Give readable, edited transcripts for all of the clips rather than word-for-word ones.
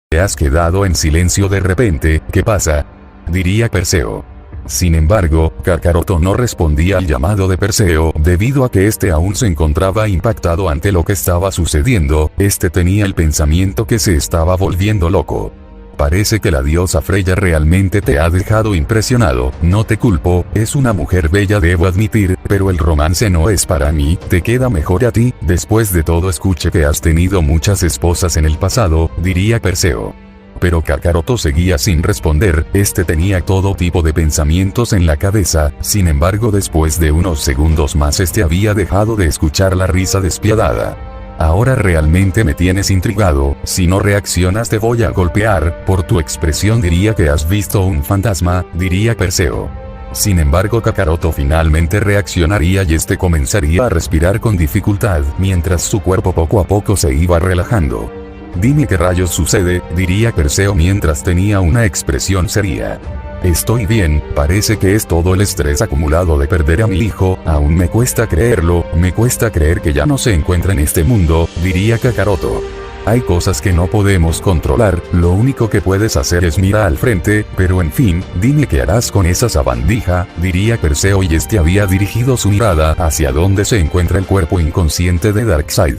Te has quedado en silencio de repente, ¿qué pasa?, diría Perseo. Sin embargo, Kakaroto no respondía al llamado de Perseo debido a que este aún se encontraba impactado ante lo que estaba sucediendo. Este tenía el pensamiento que se estaba volviendo loco. Parece que la diosa Freya realmente te ha dejado impresionado, no te culpo, es una mujer bella debo admitir, pero el romance no es para mí, te queda mejor a ti, después de todo escuché que has tenido muchas esposas en el pasado, diría Perseo. Pero Kakaroto seguía sin responder, este tenía todo tipo de pensamientos en la cabeza, sin embargo después de unos segundos más este había dejado de escuchar la risa despiadada. Ahora realmente me tienes intrigado, si no reaccionas te voy a golpear, por tu expresión diría que has visto un fantasma, diría Perseo. Sin embargo Kakaroto finalmente reaccionaría y este comenzaría a respirar con dificultad, mientras su cuerpo poco a poco se iba relajando. Dime qué rayos sucede, diría Perseo mientras tenía una expresión seria. Estoy bien, parece que es todo el estrés acumulado de perder a mi hijo, aún me cuesta creerlo, me cuesta creer que ya no se encuentra en este mundo, diría Kakaroto. Hay cosas que no podemos controlar, lo único que puedes hacer es mirar al frente, pero en fin, dime qué harás con esa sabandija, diría Perseo y este había dirigido su mirada hacia donde se encuentra el cuerpo inconsciente de Darkseid.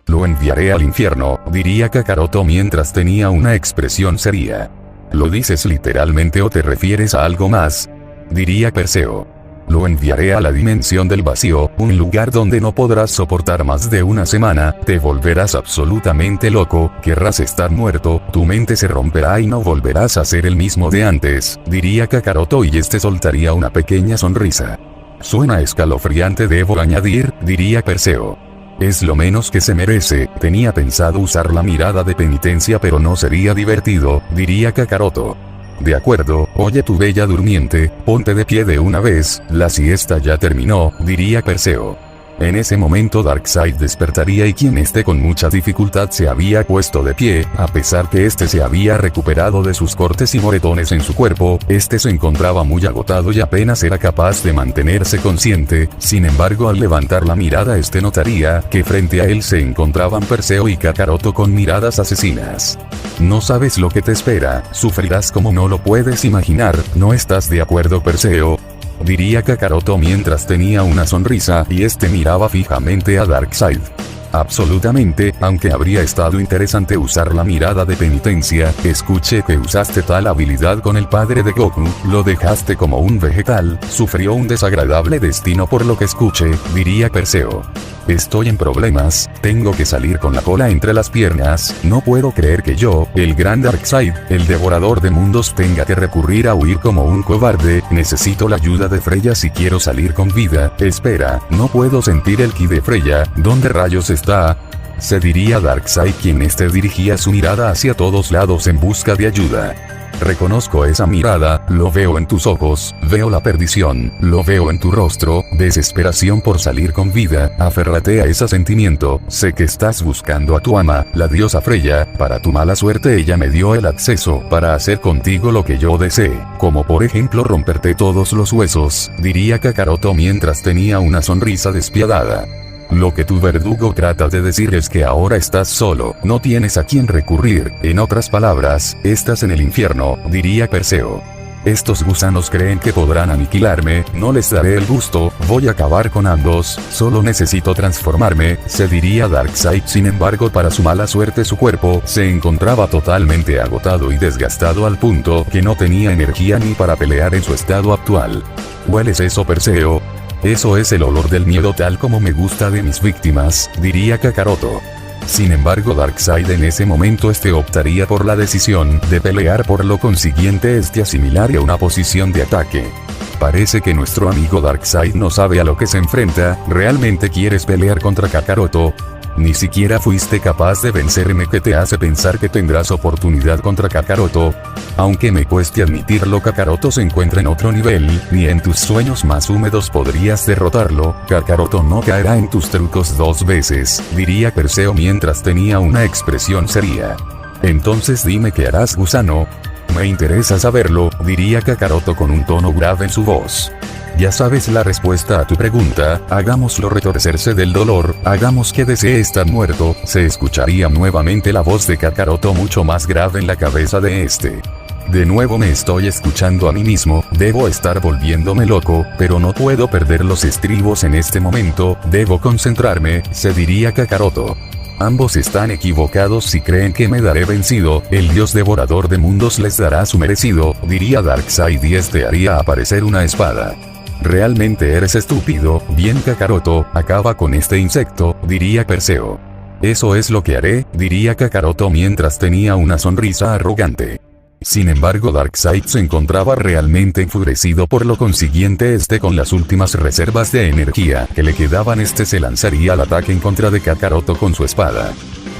Lo enviaré al infierno, diría Kakaroto mientras tenía una expresión seria. ¿Lo dices literalmente o te refieres a algo más?, diría Perseo. Lo enviaré a la dimensión del vacío, un lugar donde no podrás soportar más de una semana, te volverás absolutamente loco, querrás estar muerto, tu mente se romperá y no volverás a ser el mismo de antes, diría Kakaroto y este soltaría una pequeña sonrisa. Suena escalofriante debo añadir, diría Perseo. Es lo menos que se merece, tenía pensado usar la mirada de penitencia pero no sería divertido, diría Kakaroto. De acuerdo, oye tu bella durmiente, ponte de pie de una vez, la siesta ya terminó, diría Perseo. En ese momento Darkseid despertaría y quien esté con mucha dificultad se había puesto de pie, a pesar que este se había recuperado de sus cortes y moretones en su cuerpo, este se encontraba muy agotado y apenas era capaz de mantenerse consciente, sin embargo al levantar la mirada este notaría que frente a él se encontraban Perseo y Kakaroto con miradas asesinas. No sabes lo que te espera, sufrirás como no lo puedes imaginar, ¿no estás de acuerdo Perseo?, diría Kakaroto mientras tenía una sonrisa y este miraba fijamente a Darkseid. Absolutamente, aunque habría estado interesante usar la mirada de penitencia, escuché que usaste tal habilidad con el padre de Goku, lo dejaste como un vegetal, sufrió un desagradable destino por lo que escuché, diría Perseo. Estoy en problemas, tengo que salir con la cola entre las piernas, no puedo creer que yo, el gran Darkseid, el devorador de mundos tenga que recurrir a huir como un cobarde, necesito la ayuda de Freya si quiero salir con vida, espera, no puedo sentir el ki de Freya, ¿dónde rayos está? Se diría Darkseid quien dirigía su mirada hacia todos lados en busca de ayuda. Reconozco esa mirada, lo veo en tus ojos, veo la perdición, lo veo en tu rostro, desesperación por salir con vida, aférrate a ese sentimiento, sé que estás buscando a tu ama, la diosa Freya, para tu mala suerte ella me dio el acceso para hacer contigo lo que yo desee, como por ejemplo romperte todos los huesos, diría Kakaroto mientras tenía una sonrisa despiadada. Lo que tu verdugo trata de decir es que ahora estás solo, no tienes a quien recurrir, en otras palabras, estás en el infierno, diría Perseo. Estos gusanos creen que podrán aniquilarme, no les daré el gusto, voy a acabar con ambos, solo necesito transformarme, se diría Darkseid. Sin embargo para su mala suerte su cuerpo se encontraba totalmente agotado y desgastado al punto que no tenía energía ni para pelear en su estado actual. ¿Hueles eso Perseo? Eso es el olor del miedo tal como me gusta de mis víctimas, diría Kakaroto. Sin embargo Darkseid en ese momento optaría por la decisión de pelear por lo consiguiente asimilaría una posición de ataque. Parece que nuestro amigo Darkseid no sabe a lo que se enfrenta, ¿realmente quieres pelear contra Kakaroto? Ni siquiera fuiste capaz de vencerme que te hace pensar que tendrás oportunidad contra Kakaroto. Aunque me cueste admitirlo Kakaroto se encuentra en otro nivel, ni en tus sueños más húmedos podrías derrotarlo, Kakaroto no caerá en tus trucos dos veces, diría Perseo mientras tenía una expresión seria. Entonces dime qué harás gusano. Me interesa saberlo, diría Kakaroto con un tono grave en su voz. Ya sabes la respuesta a tu pregunta, hagámoslo retorcerse del dolor, hagamos que desee estar muerto, se escucharía nuevamente la voz de Kakaroto mucho más grave en la cabeza de este. De nuevo me estoy escuchando a mí mismo, debo estar volviéndome loco, pero no puedo perder los estribos en este momento, debo concentrarme, se diría Kakaroto. Ambos están equivocados si creen que me daré vencido, el dios devorador de mundos les dará su merecido, diría Darkseid y este haría aparecer una espada. Realmente eres estúpido, bien Kakaroto, acaba con este insecto, diría Perseo. Eso es lo que haré, diría Kakaroto mientras tenía una sonrisa arrogante. Sin embargo Darkseid se encontraba realmente enfurecido, por lo consiguiente con las últimas reservas de energía que le quedaban se lanzaría al ataque en contra de Kakaroto con su espada.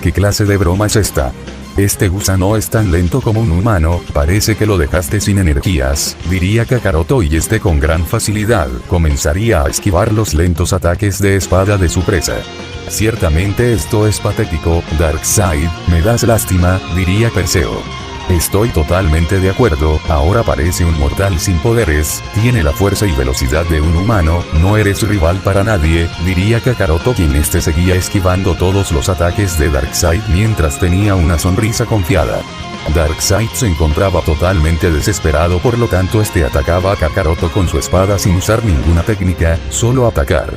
¿Qué clase de broma es esta? Este gusano es tan lento como un humano, parece que lo dejaste sin energías, diría Kakaroto y con gran facilidad comenzaría a esquivar los lentos ataques de espada de su presa. Ciertamente esto es patético, Darkseid, me das lástima, diría Perseo. Estoy totalmente de acuerdo, ahora parece un mortal sin poderes, tiene la fuerza y velocidad de un humano, no eres rival para nadie, diría Kakaroto quien seguía esquivando todos los ataques de Darkseid mientras tenía una sonrisa confiada. Darkseid se encontraba totalmente desesperado, por lo tanto atacaba a Kakaroto con su espada sin usar ninguna técnica, solo atacar.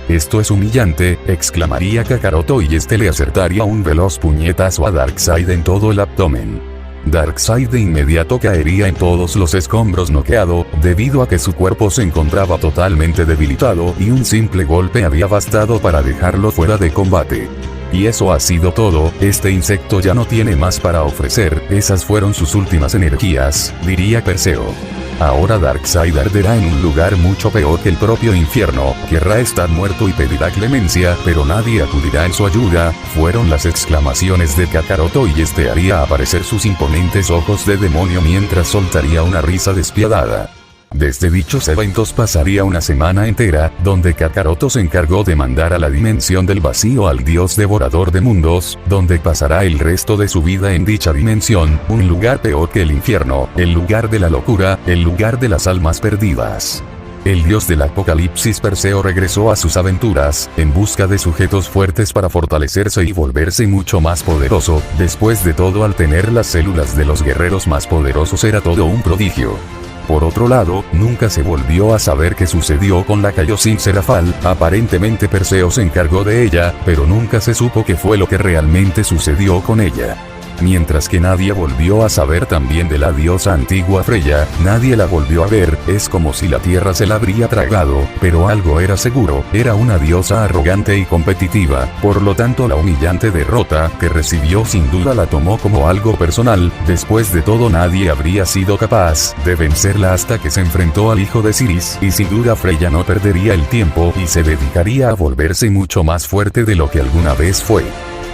Esto es humillante, exclamaría Kakaroto y le acertaría un veloz puñetazo a Darkseid en todo el abdomen. Darkseid de inmediato caería en todos los escombros noqueado, debido a que su cuerpo se encontraba totalmente debilitado y un simple golpe había bastado para dejarlo fuera de combate. Y eso ha sido todo, este insecto ya no tiene más para ofrecer, esas fueron sus últimas energías, diría Perseo. Ahora Darkseid arderá en un lugar mucho peor que el propio infierno, querrá estar muerto y pedirá clemencia, pero nadie acudirá en su ayuda, fueron las exclamaciones de Kakaroto y haría aparecer sus imponentes ojos de demonio mientras soltaría una risa despiadada. Desde dichos eventos pasaría una semana entera, donde Kakaroto se encargó de mandar a la dimensión del vacío al dios devorador de mundos, donde pasará el resto de su vida en dicha dimensión, un lugar peor que el infierno, el lugar de la locura, el lugar de las almas perdidas. El dios del apocalipsis Perseo regresó a sus aventuras, en busca de sujetos fuertes para fortalecerse y volverse mucho más poderoso, después de todo al tener las células de los guerreros más poderosos era todo un prodigio. Por otro lado, nunca se volvió a saber qué sucedió con la Kaioshin Serafal, aparentemente Perseo se encargó de ella, pero nunca se supo qué fue lo que realmente sucedió con ella. Mientras que nadie volvió a saber también de la diosa antigua Freya, nadie la volvió a ver, es como si la tierra se la habría tragado, pero algo era seguro, era una diosa arrogante y competitiva, por lo tanto la humillante derrota que recibió sin duda la tomó como algo personal, después de todo nadie habría sido capaz de vencerla hasta que se enfrentó al hijo de Siris, y sin duda Freya no perdería el tiempo y se dedicaría a volverse mucho más fuerte de lo que alguna vez fue.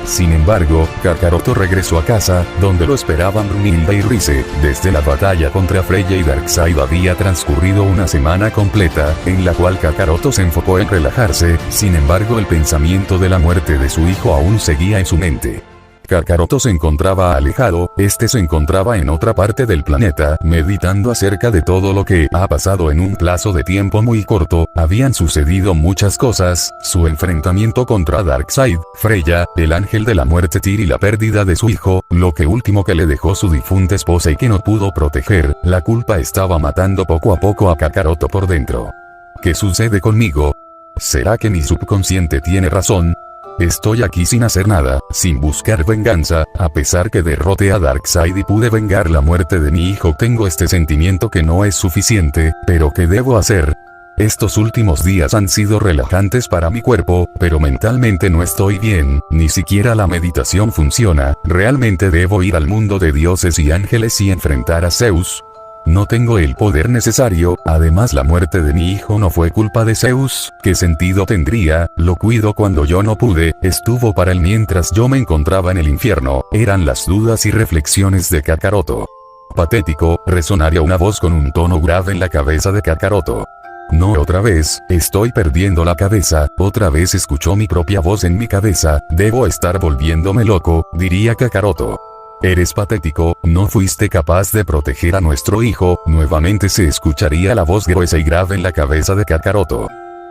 Sin embargo, Kakaroto regresó a casa, donde lo esperaban Brunilda y Rise. Desde la batalla contra Freya y Darkseid había transcurrido una semana completa, en la cual Kakaroto se enfocó en relajarse, sin embargo el pensamiento de la muerte de su hijo aún seguía en su mente. Kakaroto se encontraba alejado, se encontraba en otra parte del planeta, meditando acerca de todo lo que ha pasado en un plazo de tiempo muy corto, habían sucedido muchas cosas, su enfrentamiento contra Darkseid, Freya, el ángel de la muerte Tyr y la pérdida de su hijo, lo que último que le dejó su difunta esposa y que no pudo proteger, la culpa estaba matando poco a poco a Kakaroto por dentro. ¿Qué sucede conmigo? ¿Será que mi subconsciente tiene razón? Estoy aquí sin hacer nada, sin buscar venganza, a pesar que derroté a Darkseid y pude vengar la muerte de mi hijo. Tengo sentimiento que no es suficiente, pero ¿qué debo hacer? Estos últimos días han sido relajantes para mi cuerpo, pero mentalmente no estoy bien, ni siquiera la meditación funciona, realmente debo ir al mundo de dioses y ángeles y enfrentar a Zeus. No tengo el poder necesario, además la muerte de mi hijo no fue culpa de Zeus, ¿qué sentido tendría? Lo cuido cuando yo no pude, estuvo para él mientras yo me encontraba en el infierno, eran las dudas y reflexiones de Kakaroto. Patético, resonaría una voz con un tono grave en la cabeza de Kakaroto. No otra vez, estoy perdiendo la cabeza, otra vez escuchó mi propia voz en mi cabeza, debo estar volviéndome loco, diría Kakaroto. Eres patético, no fuiste capaz de proteger a nuestro hijo. Nuevamente se escucharía la voz gruesa y grave en la cabeza de Kakaroto.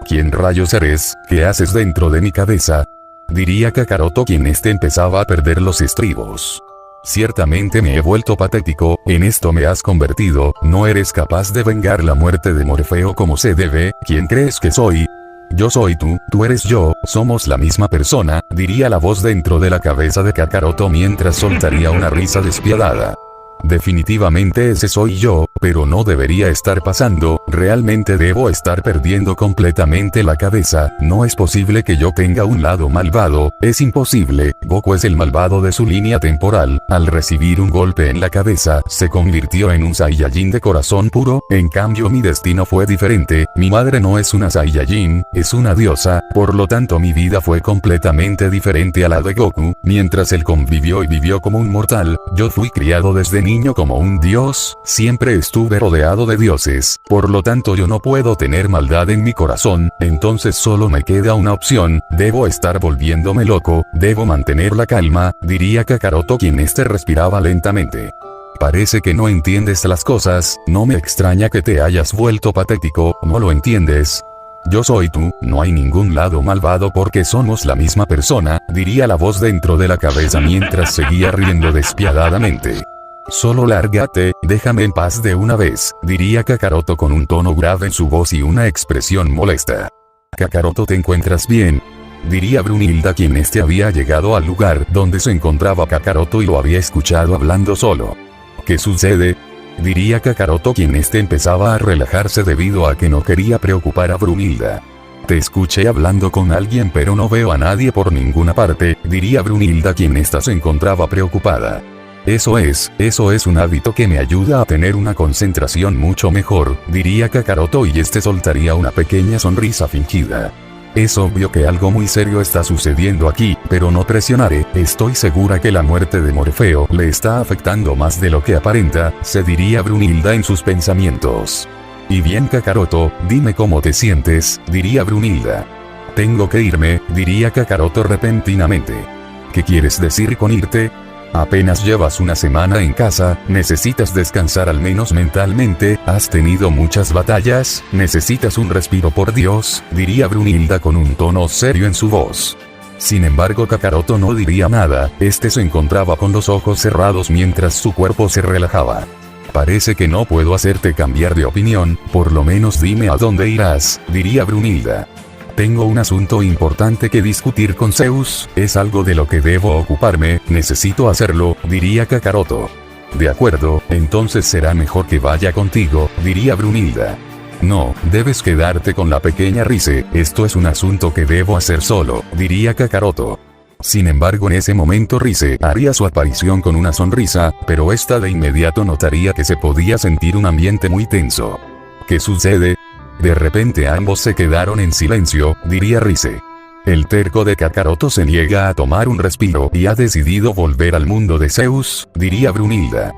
¿Quién rayos eres? ¿Qué haces dentro de mi cabeza? Diría Kakaroto, quien empezaba a perder los estribos. Ciertamente me he vuelto patético, en esto me has convertido, no eres capaz de vengar la muerte de Morfeo como se debe. ¿Quién crees que soy? Yo soy tú eres yo, somos la misma persona, diría la voz dentro de la cabeza de Kakaroto mientras soltaría una risa despiadada. Definitivamente ese soy yo, pero no debería estar pasando, realmente debo estar perdiendo completamente la cabeza. No es posible que yo tenga un lado malvado, es imposible. Goku es el malvado de su línea temporal. Al recibir un golpe en la cabeza, se convirtió en un Saiyajin de corazón puro. En cambio mi destino fue diferente. Mi madre no es una Saiyajin, es una diosa, por lo tanto mi vida fue completamente diferente a la de Goku. Mientras él convivió y vivió como un mortal, yo fui criado desde niño como un dios, siempre estuve rodeado de dioses, por lo tanto yo no puedo tener maldad en mi corazón. Entonces solo me queda una opción, debo estar volviéndome loco, debo mantener la calma, diría Kakaroto, quien respiraba lentamente. Parece que no entiendes las cosas, no me extraña que te hayas vuelto patético, no lo entiendes. Yo soy tú, no hay ningún lado malvado porque somos la misma persona, diría la voz dentro de la cabeza mientras seguía riendo despiadadamente. Solo lárgate, déjame en paz de una vez, diría Kakaroto con un tono grave en su voz y una expresión molesta. Kakaroto, ¿te encuentras bien? Diría Brunilda, quien había llegado al lugar donde se encontraba Kakaroto y lo había escuchado hablando solo. ¿Qué sucede? Diría Kakaroto, quien empezaba a relajarse debido a que no quería preocupar a Brunilda. Te escuché hablando con alguien pero no veo a nadie por ninguna parte, diría Brunilda, quien se encontraba preocupada. Eso es un hábito que me ayuda a tener una concentración mucho mejor, diría Kakaroto y soltaría una pequeña sonrisa fingida. Es obvio que algo muy serio está sucediendo aquí, pero no presionaré, estoy segura que la muerte de Morfeo le está afectando más de lo que aparenta, se diría Brunilda en sus pensamientos. Y bien Kakaroto, dime cómo te sientes, diría Brunilda. Tengo que irme, diría Kakaroto repentinamente. ¿Qué quieres decir con irte? Apenas llevas una semana en casa, necesitas descansar al menos mentalmente, has tenido muchas batallas, necesitas un respiro por Dios, diría Brunilda con un tono serio en su voz. Sin embargo Kakaroto no diría nada, se encontraba con los ojos cerrados mientras su cuerpo se relajaba. Parece que no puedo hacerte cambiar de opinión, por lo menos dime a dónde irás, diría Brunilda. Tengo un asunto importante que discutir con Zeus, es algo de lo que debo ocuparme, necesito hacerlo, diría Kakaroto. De acuerdo, entonces será mejor que vaya contigo, diría Brunilda. No, debes quedarte con la pequeña Rise, esto es un asunto que debo hacer solo, diría Kakaroto. Sin embargo en ese momento Rise haría su aparición con una sonrisa, pero de inmediato notaría que se podía sentir un ambiente muy tenso. ¿Qué sucede? De repente ambos se quedaron en silencio, diría Rise. El terco de Kakaroto se niega a tomar un respiro y ha decidido volver al mundo de Zeus, diría Brunilda.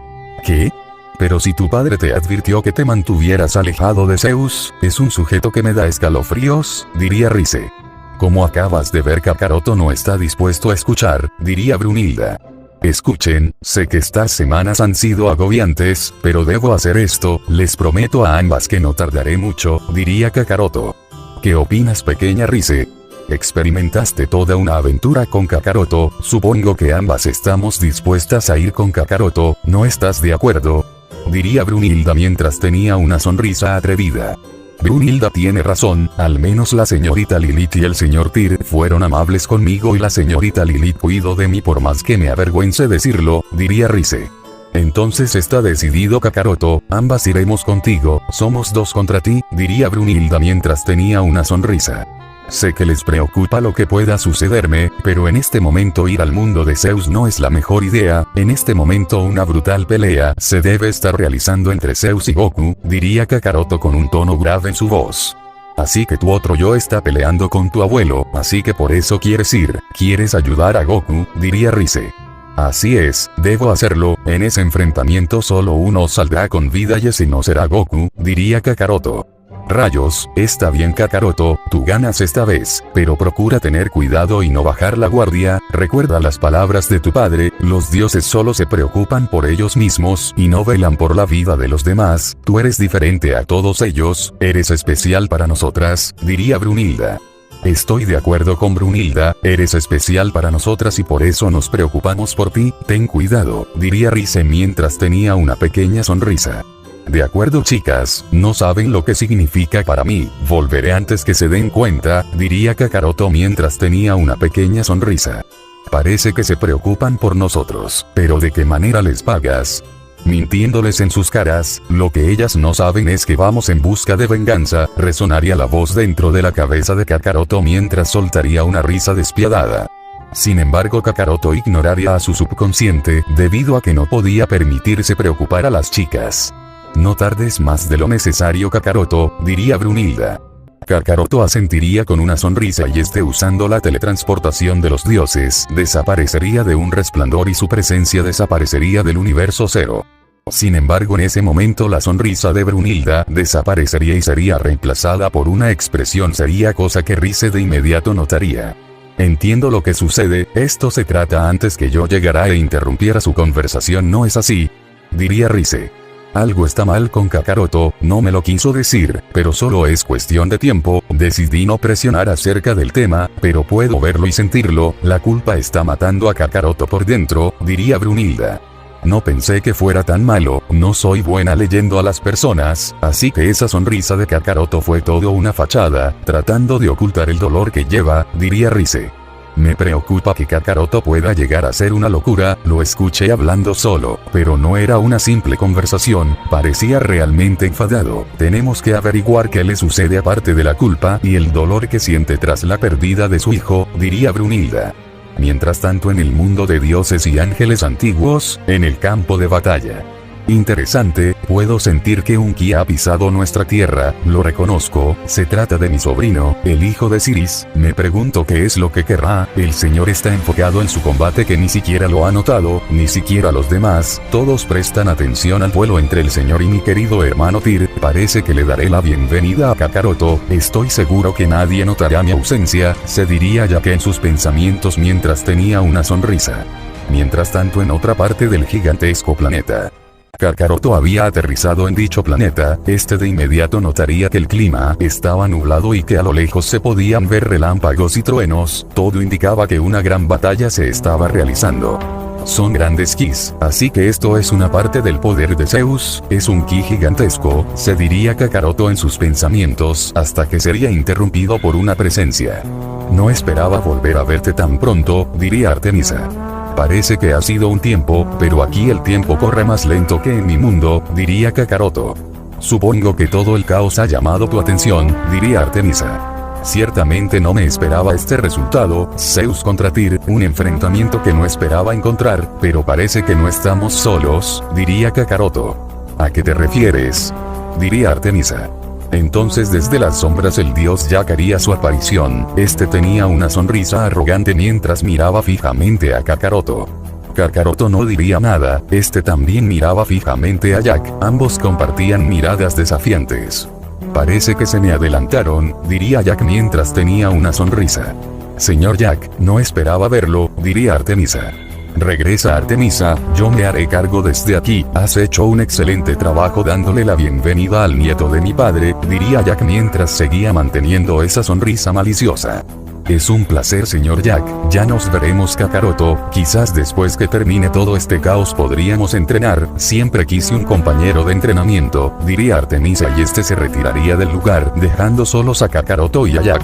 ¿Qué? Pero si tu padre te advirtió que te mantuvieras alejado de Zeus, es un sujeto que me da escalofríos, diría Rise. Como acabas de ver Kakaroto no está dispuesto a escuchar, diría Brunilda. Escuchen, sé que estas semanas han sido agobiantes, pero debo hacer esto, les prometo a ambas que no tardaré mucho, diría Kakaroto. ¿Qué opinas pequeña Rise? Experimentaste toda una aventura con Kakaroto, supongo que ambas estamos dispuestas a ir con Kakaroto, ¿no estás de acuerdo? Diría Brunilda mientras tenía una sonrisa atrevida. Brunilda tiene razón, al menos la señorita Lilith y el señor Tyr fueron amables conmigo y la señorita Lilith cuidó de mí por más que me avergüence decirlo, diría Rise. Entonces está decidido Kakaroto, ambas iremos contigo, somos dos contra ti, diría Brunilda mientras tenía una sonrisa. Sé que les preocupa lo que pueda sucederme, pero en este momento ir al mundo de Zeus no es la mejor idea, en este momento una brutal pelea se debe estar realizando entre Zeus y Goku, diría Kakaroto con un tono grave en su voz. Así que tu otro yo está peleando con tu abuelo, así que por eso quieres ir, quieres ayudar a Goku, diría Rise. Así es, debo hacerlo, en ese enfrentamiento solo uno saldrá con vida y ese no será Goku, diría Kakaroto. Rayos, está bien Kakaroto, tú ganas esta vez, pero procura tener cuidado y no bajar la guardia, recuerda las palabras de tu padre, los dioses solo se preocupan por ellos mismos y no velan por la vida de los demás, tú eres diferente a todos ellos, eres especial para nosotras, diría Brunilda. Estoy de acuerdo con Brunilda, eres especial para nosotras y por eso nos preocupamos por ti, ten cuidado, diría Rize mientras tenía una pequeña sonrisa. De acuerdo chicas, no saben lo que significa para mí, volveré antes que se den cuenta, diría Kakaroto mientras tenía una pequeña sonrisa. Parece que se preocupan por nosotros, pero ¿de qué manera les pagas? Mintiéndoles en sus caras, lo que ellas no saben es que vamos en busca de venganza, resonaría la voz dentro de la cabeza de Kakaroto mientras soltaría una risa despiadada. Sin embargo Kakaroto ignoraría a su subconsciente, debido a que no podía permitirse preocupar a las chicas. No tardes más de lo necesario Kakaroto, diría Brunilda. Kakaroto asentiría con una sonrisa y usando la teletransportación de los dioses, desaparecería de un resplandor y su presencia desaparecería del universo cero. Sin embargo en ese momento la sonrisa de Brunilda desaparecería y sería reemplazada por una expresión seria cosa que Rize de inmediato notaría. Entiendo lo que sucede, esto se trata antes que yo llegara e interrumpiera su conversación ¿no es así? Diría Rize. Algo está mal con Kakaroto, no me lo quiso decir, pero solo es cuestión de tiempo, decidí no presionar acerca del tema, pero puedo verlo y sentirlo, la culpa está matando a Kakaroto por dentro, diría Brunilda. No pensé que fuera tan malo, no soy buena leyendo a las personas, así que esa sonrisa de Kakaroto fue todo una fachada, tratando de ocultar el dolor que lleva, diría Rize. Me preocupa que Kakaroto pueda llegar a ser una locura, lo escuché hablando solo, pero no era una simple conversación, parecía realmente enfadado, tenemos que averiguar qué le sucede aparte de la culpa y el dolor que siente tras la pérdida de su hijo, diría Brunilda. Mientras tanto en el mundo de dioses y ángeles antiguos, en el campo de batalla. Interesante, puedo sentir que un ki ha pisado nuestra tierra, lo reconozco, se trata de mi sobrino, el hijo de Siris, me pregunto qué es lo que querrá, el señor está enfocado en su combate que ni siquiera lo ha notado, ni siquiera los demás, todos prestan atención al duelo entre el señor y mi querido hermano Tyr, parece que le daré la bienvenida a Kakaroto, estoy seguro que nadie notará mi ausencia, se diría ya que en sus pensamientos mientras tenía una sonrisa. Mientras tanto en otra parte del gigantesco planeta. Kakaroto había aterrizado en dicho planeta, de inmediato notaría que el clima estaba nublado y que a lo lejos se podían ver relámpagos y truenos, todo indicaba que una gran batalla se estaba realizando. Son grandes kis, así que esto es una parte del poder de Zeus, es un ki gigantesco, se diría Kakaroto en sus pensamientos, hasta que sería interrumpido por una presencia. No esperaba volver a verte tan pronto, diría Artemisa. Parece que ha sido un tiempo, pero aquí el tiempo corre más lento que en mi mundo, diría Kakaroto. Supongo que todo el caos ha llamado tu atención, diría Artemisa. Ciertamente no me esperaba este resultado, Zeus contra Tyr, un enfrentamiento que no esperaba encontrar, pero parece que no estamos solos, diría Kakaroto. ¿A qué te refieres? Diría Artemisa. Entonces desde las sombras el dios Jack haría su aparición, tenía una sonrisa arrogante mientras miraba fijamente a Kakaroto. Kakaroto no diría nada, también miraba fijamente a Jack, ambos compartían miradas desafiantes. Parece que se me adelantaron, diría Jack mientras tenía una sonrisa. Señor Jack, no esperaba verlo, diría Artemisa. Regresa Artemisa, yo me haré cargo desde aquí, has hecho un excelente trabajo dándole la bienvenida al nieto de mi padre, diría Jack mientras seguía manteniendo esa sonrisa maliciosa. Es un placer señor Jack, ya nos veremos Kakaroto, quizás después que termine todo este caos podríamos entrenar, siempre quise un compañero de entrenamiento, diría Artemisa y se retiraría del lugar, dejando solos a Kakaroto y a Jack.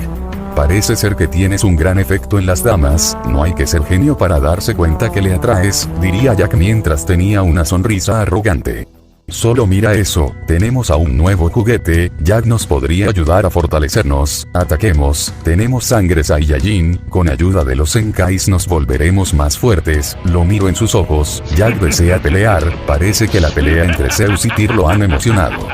Parece ser que tienes un gran efecto en las damas, no hay que ser genio para darse cuenta que le atraes, diría Jack mientras tenía una sonrisa arrogante. Solo mira eso, tenemos a un nuevo juguete, Jack nos podría ayudar a fortalecernos, ataquemos, tenemos sangre Saiyajin, con ayuda de los Zenkais nos volveremos más fuertes, lo miro en sus ojos, Jack desea pelear, parece que la pelea entre Zeus y Tyr lo han emocionado.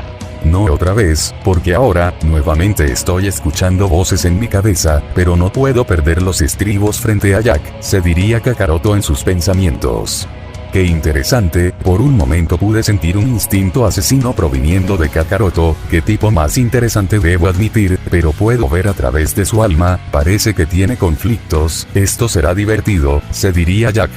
No otra vez, porque ahora, nuevamente estoy escuchando voces en mi cabeza, pero no puedo perder los estribos frente a Jack, se diría Kakaroto en sus pensamientos. Qué interesante, por un momento pude sentir un instinto asesino proviniendo de Kakaroto, qué tipo más interesante debo admitir, pero puedo ver a través de su alma, parece que tiene conflictos, esto será divertido, se diría Jack.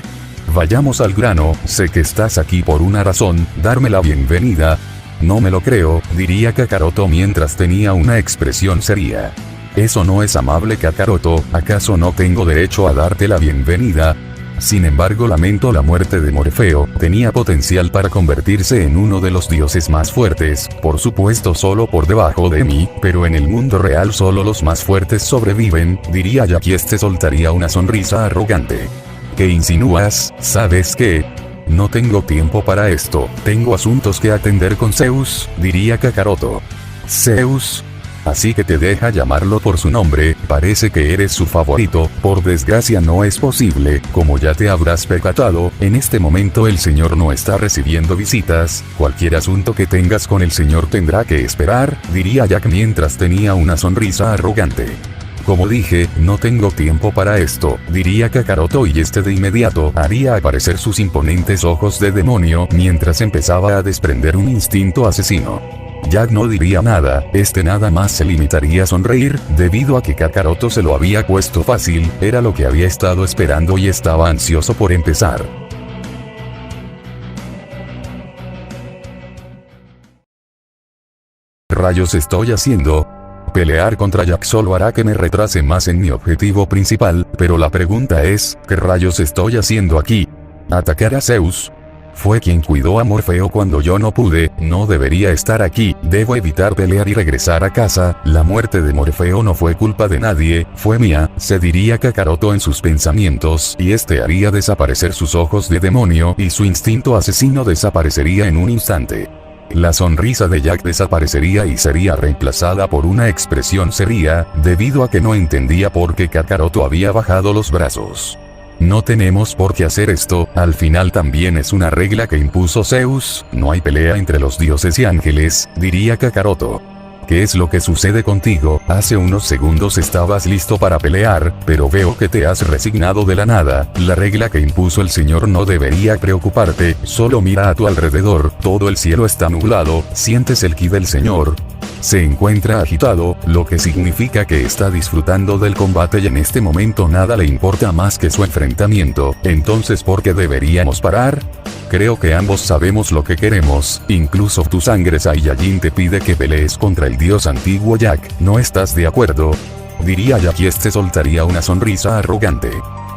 Vayamos al grano, sé que estás aquí por una razón, darme la bienvenida. No me lo creo, diría Kakaroto mientras tenía una expresión seria. Eso no es amable, Kakaroto, ¿acaso no tengo derecho a darte la bienvenida? Sin embargo, lamento la muerte de Morfeo, tenía potencial para convertirse en uno de los dioses más fuertes, por supuesto solo por debajo de mí, pero en el mundo real solo los más fuertes sobreviven, diría Jack y este soltaría una sonrisa arrogante. ¿Qué insinúas? ¿Sabes qué? No tengo tiempo para esto, tengo asuntos que atender con Zeus, diría Kakaroto. ¿Zeus? Así que te deja llamarlo por su nombre, parece que eres su favorito, por desgracia no es posible, como ya te habrás percatado, en este momento el señor no está recibiendo visitas, cualquier asunto que tengas con el señor tendrá que esperar, diría Jack mientras tenía una sonrisa arrogante. Como dije, no tengo tiempo para esto, diría Kakaroto y este de inmediato haría aparecer sus imponentes ojos de demonio mientras empezaba a desprender un instinto asesino. Jack no diría nada, este nada más se limitaría a sonreír, debido a que Kakaroto se lo había puesto fácil, era lo que había estado esperando y estaba ansioso por empezar. ¿Qué rayos estoy haciendo? Pelear contra Jack solo hará que me retrase más en mi objetivo principal, pero la pregunta es, ¿qué rayos estoy haciendo aquí? ¿Atacar a Zeus? Fue quien cuidó a Morfeo cuando yo no pude, no debería estar aquí, debo evitar pelear y regresar a casa, la muerte de Morfeo no fue culpa de nadie, fue mía, se diría Kakaroto en sus pensamientos y este haría desaparecer sus ojos de demonio y su instinto asesino desaparecería en un instante. La sonrisa de Jack desaparecería y sería reemplazada por una expresión seria, debido a que no entendía por qué Kakaroto había bajado los brazos. No tenemos por qué hacer esto, al final también es una regla que impuso Zeus, no hay pelea entre los dioses y ángeles, diría Kakaroto. ¿Qué es lo que sucede contigo? Hace unos segundos estabas listo para pelear, pero veo que te has resignado de la nada, la regla que impuso el señor no debería preocuparte, solo mira a tu alrededor, todo el cielo está nublado, sientes el ki del señor. Se encuentra agitado, lo que significa que está disfrutando del combate y en este momento nada le importa más que su enfrentamiento, entonces ¿por qué deberíamos parar? Creo que ambos sabemos lo que queremos, incluso tu sangre Saiyajin te pide que pelees contra el dios antiguo Jack, ¿no estás de acuerdo? Diría Jack y este soltaría una sonrisa arrogante.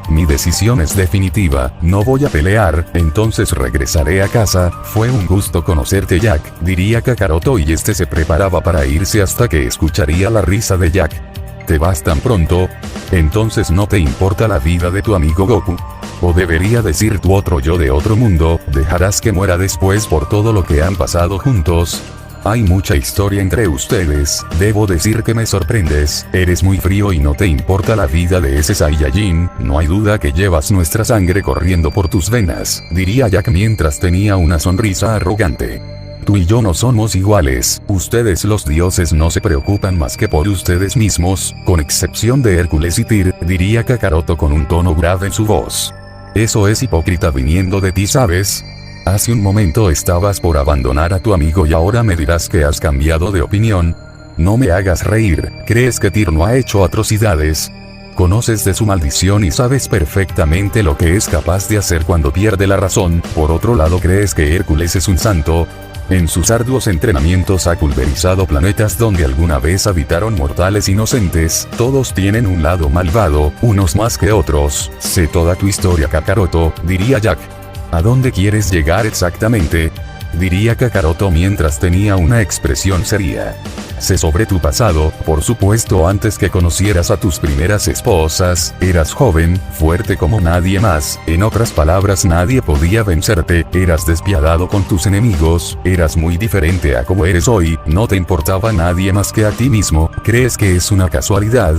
Mi decisión es definitiva, no voy a pelear, entonces regresaré a casa, fue un gusto conocerte Jack, diría Kakaroto y este se preparaba para irse hasta que escucharía la risa de Jack. ¿Te vas tan pronto? Entonces no te importa la vida de tu amigo Goku. O debería decir tu otro yo de otro mundo, dejarás que muera después por todo lo que han pasado juntos. Hay mucha historia entre ustedes, debo decir que me sorprendes, eres muy frío y no te importa la vida de ese Saiyajin, no hay duda que llevas nuestra sangre corriendo por tus venas, diría Jack mientras tenía una sonrisa arrogante. Tú y yo no somos iguales, ustedes los dioses no se preocupan más que por ustedes mismos, con excepción de Hércules y Tyr, diría Kakaroto con un tono grave en su voz. Eso es hipócrita viniendo de ti, ¿sabes? Hace un momento estabas por abandonar a tu amigo y ahora me dirás que has cambiado de opinión. No me hagas reír, ¿crees que Tyr no ha hecho atrocidades? Conoces de su maldición y sabes perfectamente lo que es capaz de hacer cuando pierde la razón, por otro lado crees que Hércules es un santo. En sus arduos entrenamientos ha pulverizado planetas donde alguna vez habitaron mortales inocentes, todos tienen un lado malvado, unos más que otros, sé toda tu historia Kakaroto, diría Jack. ¿A dónde quieres llegar exactamente? Diría Kakaroto mientras tenía una expresión seria. Sé sobre tu pasado, por supuesto antes que conocieras a tus primeras esposas, eras joven, fuerte como nadie más, en otras palabras nadie podía vencerte, eras despiadado con tus enemigos, eras muy diferente a como eres hoy, no te importaba nadie más que a ti mismo, ¿crees que es una casualidad?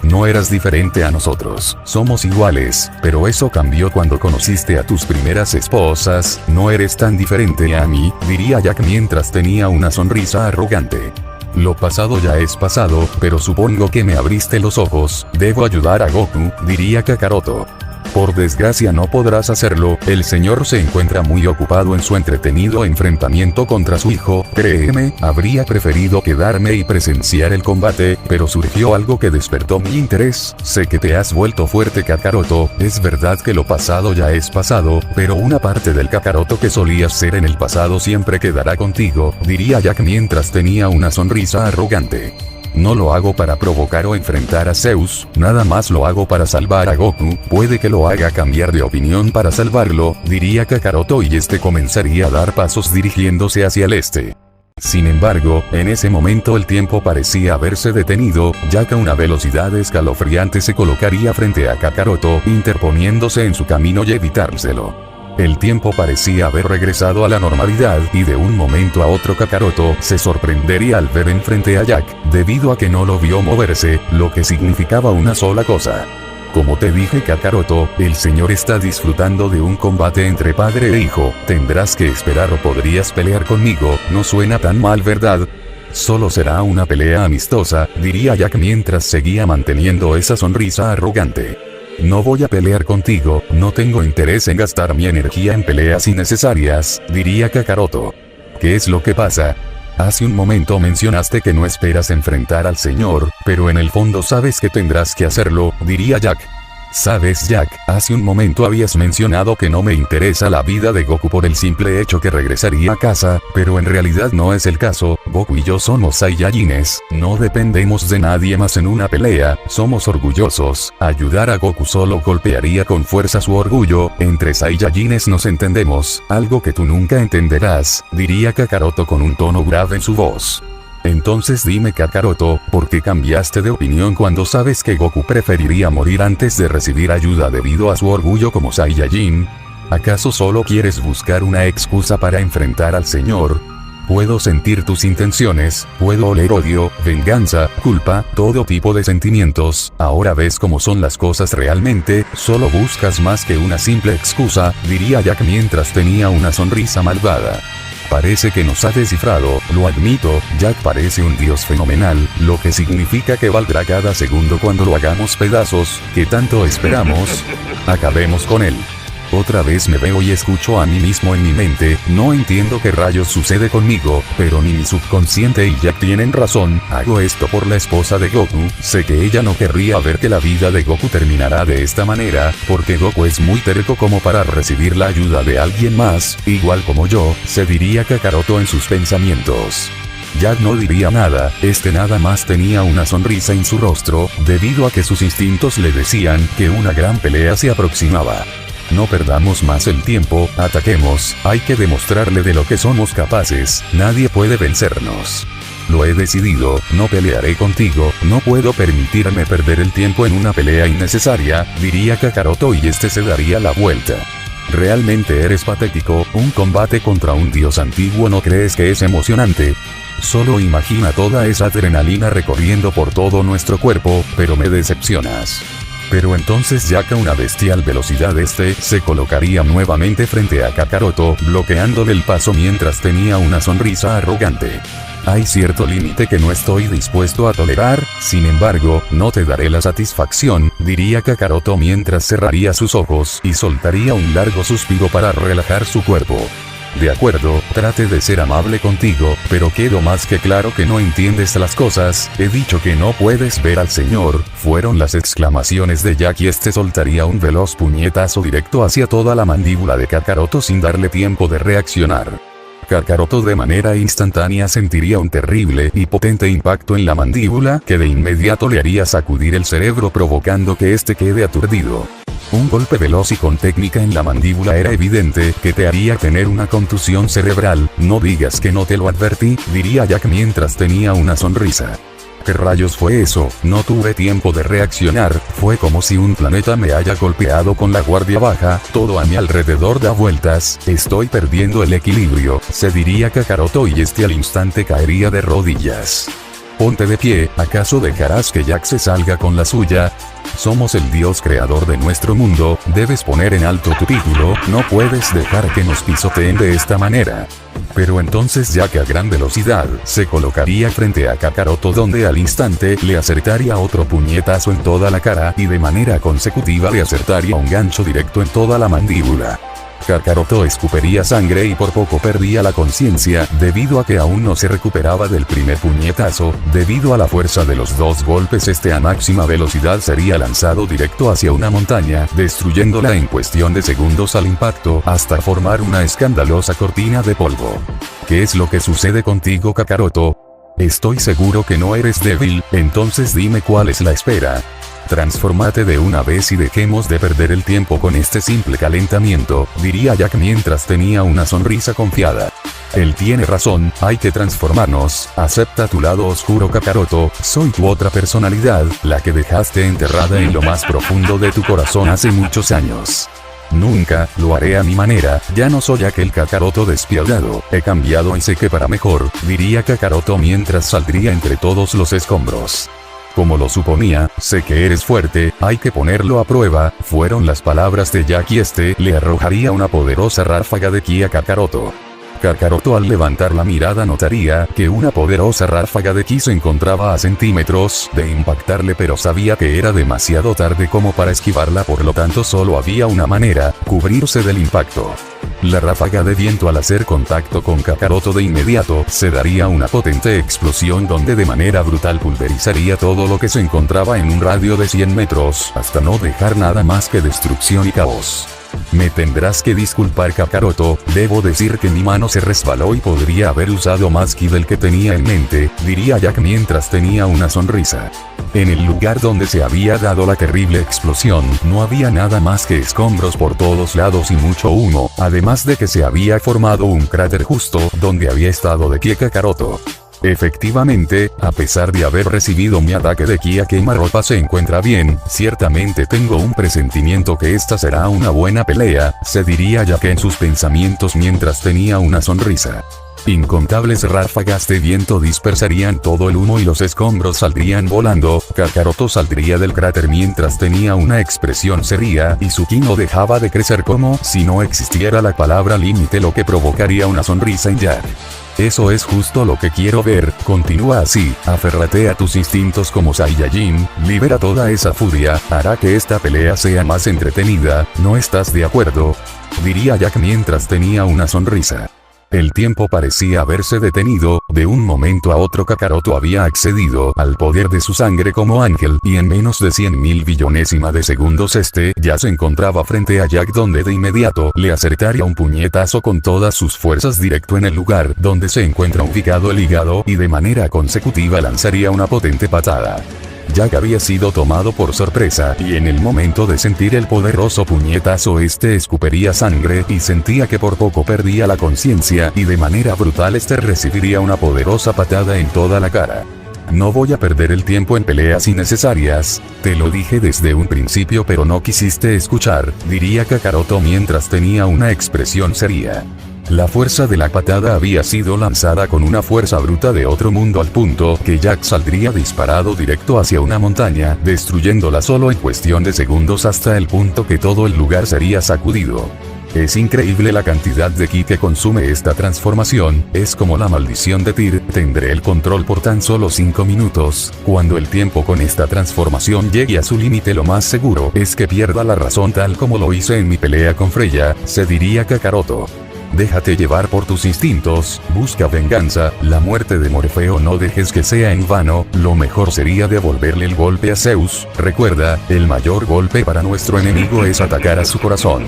No eras diferente a nosotros, somos iguales, pero eso cambió cuando conociste a tus primeras esposas, no eres tan diferente a mí, diría Jack mientras tenía una sonrisa arrogante. Lo pasado ya es pasado, pero supongo que me abriste los ojos, debo ayudar a Goku, diría Kakaroto. Por desgracia no podrás hacerlo, el señor se encuentra muy ocupado en su entretenido enfrentamiento contra su hijo, créeme, habría preferido quedarme y presenciar el combate, pero surgió algo que despertó mi interés, sé que te has vuelto fuerte Kakaroto, es verdad que lo pasado ya es pasado, pero una parte del Kakaroto que solías ser en el pasado siempre quedará contigo, diría Jack mientras tenía una sonrisa arrogante. No lo hago para provocar o enfrentar a Zeus, nada más lo hago para salvar a Goku, puede que lo haga cambiar de opinión para salvarlo, diría Kakaroto y este comenzaría a dar pasos dirigiéndose hacia el este. Sin embargo, en ese momento el tiempo parecía haberse detenido, ya que a una velocidad escalofriante se colocaría frente a Kakaroto, interponiéndose en su camino y evitárselo. El tiempo parecía haber regresado a la normalidad y de un momento a otro Kakaroto se sorprendería al ver enfrente a Jack, debido a que no lo vio moverse, lo que significaba una sola cosa. Como te dije Kakaroto, el señor está disfrutando de un combate entre padre e hijo, tendrás que esperar o podrías pelear conmigo, no suena tan mal ¿verdad? Solo será una pelea amistosa, diría Jack mientras seguía manteniendo esa sonrisa arrogante. No voy a pelear contigo, no tengo interés en gastar mi energía en peleas innecesarias, diría Kakaroto. ¿Qué es lo que pasa? Hace un momento mencionaste que no esperas enfrentar al señor, pero en el fondo sabes que tendrás que hacerlo, diría Jack. Sabes Jack, hace un momento habías mencionado que no me interesa la vida de Goku por el simple hecho que regresaría a casa, pero en realidad no es el caso, Goku y yo somos Saiyajines, no dependemos de nadie más en una pelea, somos orgullosos, ayudar a Goku solo golpearía con fuerza su orgullo, entre Saiyajines nos entendemos, algo que tú nunca entenderás, diría Kakaroto con un tono grave en su voz. Entonces dime Kakaroto, ¿por qué cambiaste de opinión cuando sabes que Goku preferiría morir antes de recibir ayuda debido a su orgullo como Saiyajin? ¿Acaso solo quieres buscar una excusa para enfrentar al señor? Puedo sentir tus intenciones, puedo oler odio, venganza, culpa, todo tipo de sentimientos, ahora ves cómo son las cosas realmente, solo buscas más que una simple excusa, diría Jack mientras tenía una sonrisa malvada. Parece que nos ha descifrado, lo admito, Jack parece un dios fenomenal, lo que significa que valdrá cada segundo cuando lo hagamos pedazos, que tanto esperamos. Acabemos con él. Otra vez me veo y escucho a mí mismo en mi mente, no entiendo qué rayos sucede conmigo, pero ni mi subconsciente y Jack tienen razón, hago esto por la esposa de Goku, sé que ella no querría ver que la vida de Goku terminará de esta manera, porque Goku es muy terco como para recibir la ayuda de alguien más, igual como yo, se diría Kakaroto en sus pensamientos. Jack no diría nada, nada más tenía una sonrisa en su rostro, debido a que sus instintos le decían que una gran pelea se aproximaba. No perdamos más el tiempo, ataquemos, hay que demostrarle de lo que somos capaces, nadie puede vencernos. Lo he decidido, no pelearé contigo, no puedo permitirme perder el tiempo en una pelea innecesaria, diría Kakaroto y se daría la vuelta. Realmente eres patético, un combate contra un dios antiguo ¿no crees que es emocionante? Solo imagina toda esa adrenalina recorriendo por todo nuestro cuerpo, pero me decepcionas. Pero entonces Jack a una bestial velocidad se colocaría nuevamente frente a Kakaroto, bloqueándole el paso mientras tenía una sonrisa arrogante. Hay cierto límite que no estoy dispuesto a tolerar, sin embargo, no te daré la satisfacción, diría Kakaroto mientras cerraría sus ojos y soltaría un largo suspiro para relajar su cuerpo. De acuerdo, trate de ser amable contigo, pero quedó más que claro que no entiendes las cosas, he dicho que no puedes ver al señor, fueron las exclamaciones de Jack y soltaría un veloz puñetazo directo hacia toda la mandíbula de Kakaroto sin darle tiempo de reaccionar. Kakaroto de manera instantánea sentiría un terrible y potente impacto en la mandíbula que de inmediato le haría sacudir el cerebro provocando que quede aturdido. Un golpe veloz y con técnica en la mandíbula era evidente que te haría tener una contusión cerebral, no digas que no te lo advertí, diría Jack mientras tenía una sonrisa. ¿Qué rayos fue eso? No tuve tiempo de reaccionar, fue como si un planeta me haya golpeado con la guardia baja, todo a mi alrededor da vueltas, estoy perdiendo el equilibrio, se diría Kakaroto y al instante caería de rodillas. Ponte de pie, ¿acaso dejarás que Jack se salga con la suya? Somos el Dios creador de nuestro mundo, debes poner en alto tu título, no puedes dejar que nos pisoteen de esta manera. Pero entonces Jack a gran velocidad, se colocaría frente a Kakaroto donde al instante le acertaría otro puñetazo en toda la cara y de manera consecutiva le acertaría un gancho directo en toda la mandíbula. Kakaroto escupiría sangre y por poco perdía la conciencia, debido a que aún no se recuperaba del primer puñetazo. Debido a la fuerza de los dos golpes, a máxima velocidad sería lanzado directo hacia una montaña, destruyéndola en cuestión de segundos al impacto, hasta formar una escandalosa cortina de polvo. ¿Qué es lo que sucede contigo, Kakaroto? Estoy seguro que no eres débil, entonces dime cuál es la espera. Transfórmate de una vez y dejemos de perder el tiempo con este simple calentamiento, diría Jack mientras tenía una sonrisa confiada. Él tiene razón, hay que transformarnos, acepta tu lado oscuro, Kakaroto, soy tu otra personalidad, la que dejaste enterrada en lo más profundo de tu corazón hace muchos años. Nunca, lo haré a mi manera, ya no soy aquel Kakaroto despiadado, he cambiado y sé que para mejor, diría Kakaroto mientras saldría entre todos los escombros. Como lo suponía, sé que eres fuerte, hay que ponerlo a prueba, fueron las palabras de Jack y le arrojaría una poderosa ráfaga de ki a Kakaroto. Kakaroto al levantar la mirada notaría que una poderosa ráfaga de ki se encontraba a centímetros de impactarle, pero sabía que era demasiado tarde como para esquivarla, por lo tanto solo había una manera, cubrirse del impacto. La ráfaga de viento al hacer contacto con Kakaroto de inmediato, se daría una potente explosión donde de manera brutal pulverizaría todo lo que se encontraba en un radio de 100 metros, hasta no dejar nada más que destrucción y caos. Me tendrás que disculpar, Kakaroto, debo decir que mi mano se resbaló y podría haber usado más ki del que tenía en mente, diría Jack mientras tenía una sonrisa. En el lugar donde se había dado la terrible explosión, no había nada más que escombros por todos lados y mucho humo, además de que se había formado un cráter justo donde había estado de pie Kakaroto. Efectivamente, a pesar de haber recibido mi ataque de ki a quemarropa, se encuentra bien, ciertamente tengo un presentimiento que esta será una buena pelea, se diría Jack en sus pensamientos mientras tenía una sonrisa. Incontables ráfagas de viento dispersarían todo el humo y los escombros saldrían volando. Kakaroto saldría del cráter mientras tenía una expresión seria y su ki no dejaba de crecer como si no existiera la palabra límite, lo que provocaría una sonrisa en Jack. Eso es justo lo que quiero ver, continúa así, aférrate a tus instintos como Saiyajin, libera toda esa furia, hará que esta pelea sea más entretenida, ¿no estás de acuerdo? Diría Jack mientras tenía una sonrisa. El tiempo parecía haberse detenido, de un momento a otro Kakaroto había accedido al poder de su sangre como ángel y en menos de 100.000 billonésima de segundos ya se encontraba frente a Jack donde de inmediato le acertaría un puñetazo con todas sus fuerzas directo en el lugar donde se encuentra ubicado el hígado y de manera consecutiva lanzaría una potente patada. Jack había sido tomado por sorpresa y en el momento de sentir el poderoso puñetazo escupiría sangre y sentía que por poco perdía la conciencia y de manera brutal recibiría una poderosa patada en toda la cara. No voy a perder el tiempo en peleas innecesarias, te lo dije desde un principio pero no quisiste escuchar, diría Kakaroto mientras tenía una expresión seria. La fuerza de la patada había sido lanzada con una fuerza bruta de otro mundo al punto que Jack saldría disparado directo hacia una montaña, destruyéndola solo en cuestión de segundos hasta el punto que todo el lugar sería sacudido. Es increíble la cantidad de ki que consume esta transformación, es como la maldición de Tyr, tendré el control por tan solo 5 minutos, cuando el tiempo con esta transformación llegue a su límite lo más seguro es que pierda la razón tal como lo hice en mi pelea con Freya, se diría Kakaroto. Déjate llevar por tus instintos, busca venganza, la muerte de Morfeo no dejes que sea en vano, lo mejor sería devolverle el golpe a Zeus, recuerda, el mayor golpe para nuestro enemigo es atacar a su corazón.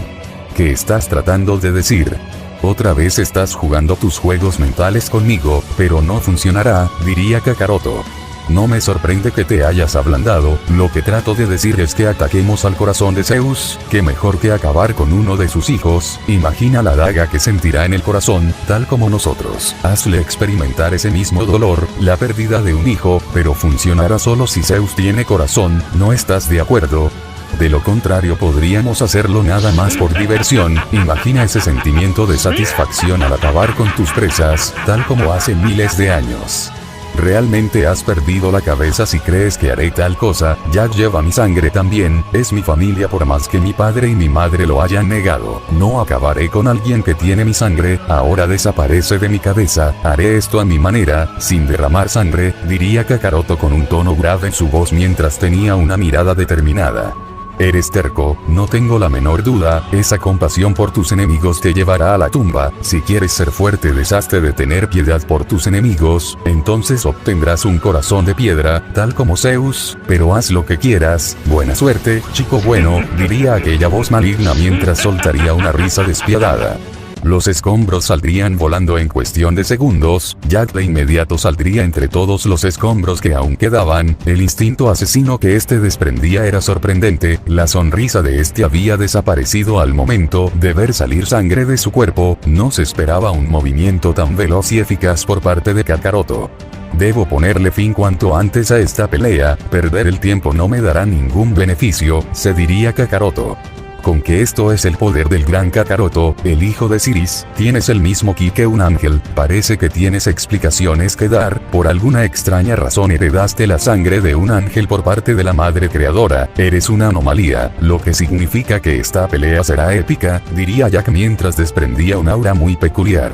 ¿Qué estás tratando de decir? Otra vez estás jugando tus juegos mentales conmigo, pero no funcionará, diría Kakaroto. No me sorprende que te hayas ablandado, lo que trato de decir es que ataquemos al corazón de Zeus, que mejor que acabar con uno de sus hijos, imagina la daga que sentirá en el corazón, tal como nosotros, hazle experimentar ese mismo dolor, la pérdida de un hijo, pero funcionará solo si Zeus tiene corazón, ¿no estás de acuerdo? De lo contrario podríamos hacerlo nada más por diversión, imagina ese sentimiento de satisfacción al acabar con tus presas, tal como hace miles de años. realmente has perdido la cabeza si crees que haré tal cosa. Jack lleva mi sangre también, es mi familia por más que mi padre y mi madre lo hayan negado. No acabaré con alguien que tiene mi sangre, ahora desaparece de mi cabeza, haré esto a mi manera, sin derramar sangre, diría Kakaroto con un tono grave en su voz mientras tenía una mirada determinada. Eres terco, no tengo la menor duda, esa compasión por tus enemigos te llevará a la tumba. Si quieres ser fuerte, deshazte de tener piedad por tus enemigos, entonces obtendrás un corazón de piedra, tal como Zeus, pero haz lo que quieras, buena suerte, chico bueno, diría aquella voz maligna mientras soltaría una risa despiadada. Los escombros saldrían volando en cuestión de segundos, Jack de inmediato saldría entre todos los escombros que aún quedaban, el instinto asesino que este desprendía era sorprendente, la sonrisa de este había desaparecido al momento de ver salir sangre de su cuerpo, no se esperaba un movimiento tan veloz y eficaz por parte de Kakaroto. Debo ponerle fin cuanto antes a esta pelea, perder el tiempo no me dará ningún beneficio, se diría Kakaroto. Con que esto es el poder del gran Kakaroto, el hijo de Siris, tienes el mismo ki que un ángel, parece que tienes explicaciones que dar, por alguna extraña razón heredaste la sangre de un ángel por parte de la madre creadora, eres una anomalía, lo que significa que esta pelea será épica, diría Jack mientras desprendía un aura muy peculiar.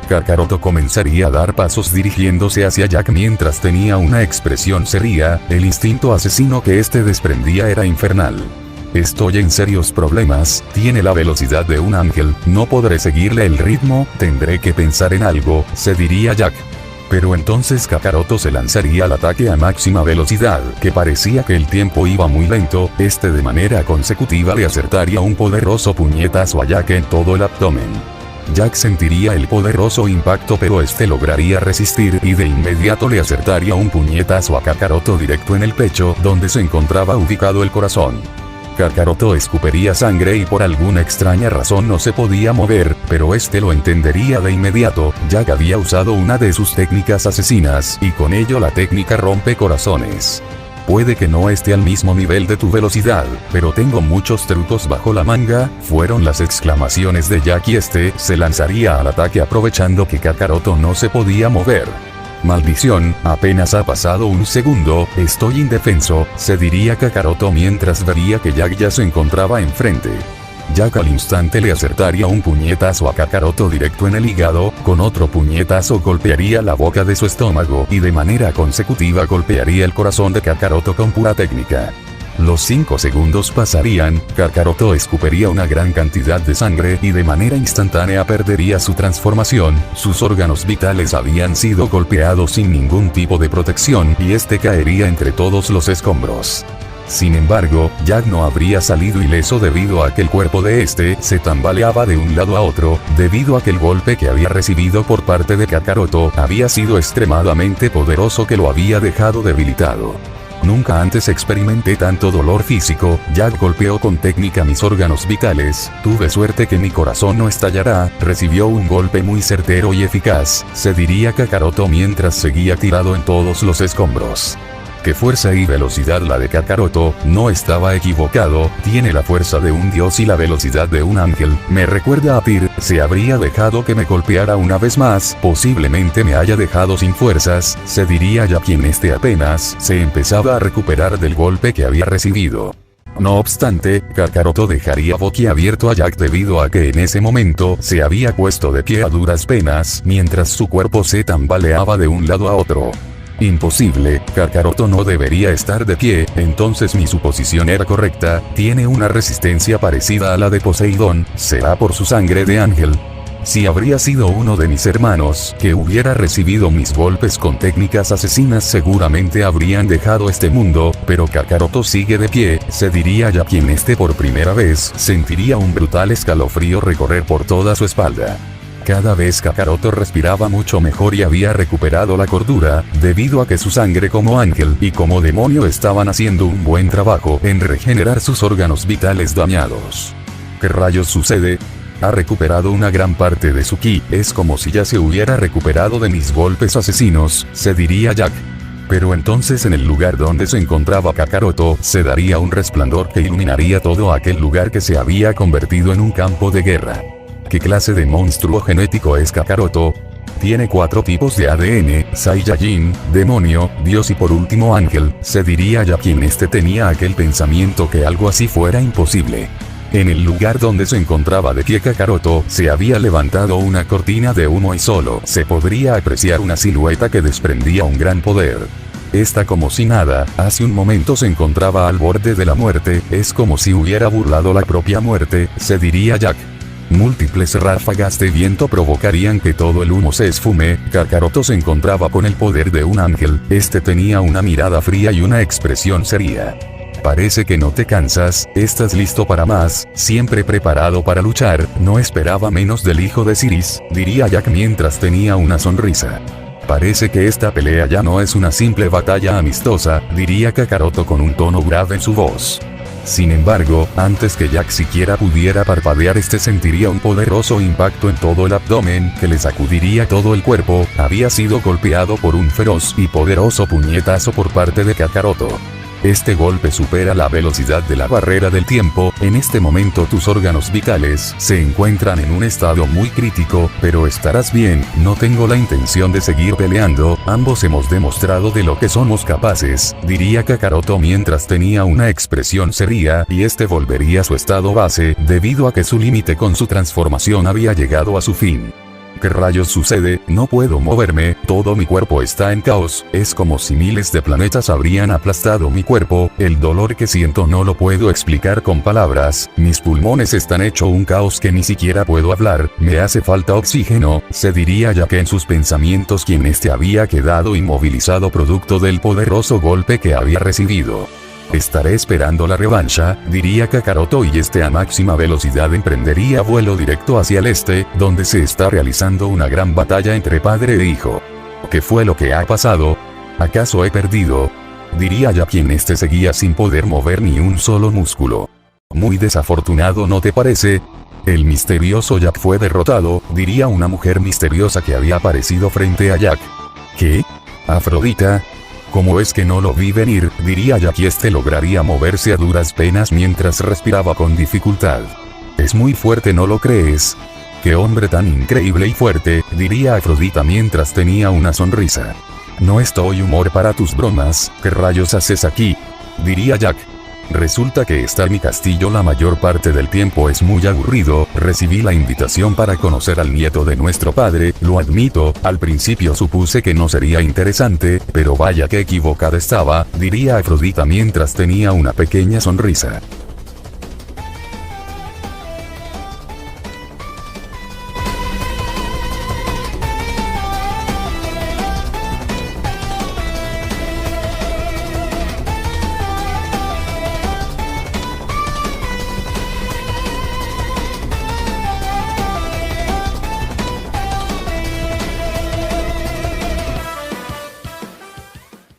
Kakaroto comenzaría a dar pasos dirigiéndose hacia Jack mientras tenía una expresión seria, el instinto asesino que este desprendía era infernal. Estoy en serios problemas, tiene la velocidad de un ángel, no podré seguirle el ritmo, tendré que pensar en algo, se diría Jack. Pero entonces Kakaroto se lanzaría al ataque a máxima velocidad, que parecía que el tiempo iba muy lento, este de manera consecutiva le acertaría un poderoso puñetazo a Jack en todo el abdomen. Jack sentiría el poderoso impacto pero este lograría resistir y de inmediato le acertaría un puñetazo a Kakaroto directo en el pecho donde se encontraba ubicado el corazón. Kakaroto escupiría sangre y por alguna extraña razón no se podía mover, pero este lo entendería de inmediato, Jack había usado una de sus técnicas asesinas y con ello la técnica rompe corazones. Puede que no esté al mismo nivel de tu velocidad, pero tengo muchos trucos bajo la manga, fueron las exclamaciones de Jack y este se lanzaría al ataque aprovechando que Kakaroto no se podía mover. Maldición, apenas ha pasado un segundo, estoy indefenso, se diría Kakaroto mientras vería que Jack ya se encontraba enfrente. Jack al instante le acertaría un puñetazo a Kakaroto directo en el hígado, con otro puñetazo golpearía la boca de su estómago y de manera consecutiva golpearía el corazón de Kakaroto con pura técnica. Los 5 segundos pasarían, Kakaroto escupiría una gran cantidad de sangre y de manera instantánea perdería su transformación, sus órganos vitales habían sido golpeados sin ningún tipo de protección y este caería entre todos los escombros. Sin embargo, Jack no habría salido ileso debido a que el cuerpo de este se tambaleaba de un lado a otro, debido a que el golpe que había recibido por parte de Kakaroto había sido extremadamente poderoso que lo había dejado debilitado. Nunca antes experimenté tanto dolor físico, Jack golpeó con técnica mis órganos vitales, tuve suerte que mi corazón no estallará, recibió un golpe muy certero y eficaz, se diría Kakaroto mientras seguía tirado en todos los escombros. Qué fuerza y velocidad la de Kakaroto, no estaba equivocado, tiene la fuerza de un dios y la velocidad de un ángel, me recuerda a Tyr, se habría dejado que me golpeara una vez más, posiblemente me haya dejado sin fuerzas, se diría ya quien este apenas se empezaba a recuperar del golpe que había recibido. No obstante, Kakaroto dejaría boquiabierto a Jack debido a que en ese momento se había puesto de pie a duras penas, mientras su cuerpo se tambaleaba de un lado a otro. Imposible, Kakaroto no debería estar de pie, entonces mi suposición era correcta, tiene una resistencia parecida a la de Poseidón, será por su sangre de ángel. Si habría sido uno de mis hermanos, que hubiera recibido mis golpes con técnicas asesinas seguramente habrían dejado este mundo, pero Kakaroto sigue de pie, se diría ya quien esté por primera vez, sentiría un brutal escalofrío recorrer por toda su espalda. Cada vez Kakaroto respiraba mucho mejor y había recuperado la cordura, debido a que su sangre como ángel y como demonio estaban haciendo un buen trabajo en regenerar sus órganos vitales dañados. ¿Qué rayos sucede? Ha recuperado una gran parte de su ki, es como si ya se hubiera recuperado de mis golpes asesinos, se diría Jack. Pero entonces en el lugar donde se encontraba Kakaroto, se daría un resplandor que iluminaría todo aquel lugar que se había convertido en un campo de guerra. ¿Qué clase de monstruo genético es Kakaroto? Tiene 4 tipos de ADN, Saiyajin, demonio, dios y por último ángel, se diría ya quien tenía aquel pensamiento que algo así fuera imposible. En el lugar donde se encontraba de pie Kakaroto, se había levantado una cortina de humo y solo se podría apreciar una silueta que desprendía un gran poder. Esta como si nada, hace un momento se encontraba al borde de la muerte, es como si hubiera burlado la propia muerte, se diría Jack. Múltiples ráfagas de viento provocarían que todo el humo se esfume. Kakaroto se encontraba con el poder de un ángel, tenía una mirada fría y una expresión seria. Parece que no te cansas, estás listo para más, siempre preparado para luchar, no esperaba menos del hijo de Siris, diría Jack mientras tenía una sonrisa. Parece que esta pelea ya no es una simple batalla amistosa, diría Kakaroto con un tono grave en su voz. Sin embargo, antes que Jack siquiera pudiera parpadear sentiría un poderoso impacto en todo el abdomen, que le sacudiría todo el cuerpo, había sido golpeado por un feroz y poderoso puñetazo por parte de Kakaroto. Este golpe supera la velocidad de la barrera del tiempo, en este momento tus órganos vitales se encuentran en un estado muy crítico, pero estarás bien, no tengo la intención de seguir peleando, ambos hemos demostrado de lo que somos capaces, diría Kakaroto mientras tenía una expresión seria, y volvería a su estado base, debido a que su límite con su transformación había llegado a su fin. ¿Qué rayos sucede? No puedo moverme, todo mi cuerpo está en caos, es como si miles de planetas habrían aplastado mi cuerpo, el dolor que siento no lo puedo explicar con palabras, mis pulmones están hecho un caos que ni siquiera puedo hablar, me hace falta oxígeno, se diría ya que en sus pensamientos quien había quedado inmovilizado producto del poderoso golpe que había recibido. Estaré esperando la revancha, diría Kakaroto y a máxima velocidad emprendería vuelo directo hacia el donde se está realizando una gran batalla entre padre e hijo. ¿Qué fue lo que ha pasado? ¿Acaso he perdido? Diría ya quien seguía sin poder mover ni un solo músculo. Muy desafortunado, ¿no te parece? El misterioso Jack fue derrotado, diría una mujer misteriosa que había aparecido frente a Jack. ¿Qué? ¿Afrodita? ¿Cómo es que no lo vi venir? Diría Jack y lograría moverse a duras penas mientras respiraba con dificultad. Es muy fuerte, ¿no lo crees? ¡Qué hombre tan increíble y fuerte!, diría Afrodita mientras tenía una sonrisa. No estoy humor para tus bromas, ¿qué rayos haces aquí? Diría Jack. Resulta que en mi castillo la mayor parte del tiempo es muy aburrido, recibí la invitación para conocer al nieto de nuestro padre, lo admito, al principio supuse que no sería interesante, pero vaya que equivocada estaba, diría Afrodita mientras tenía una pequeña sonrisa.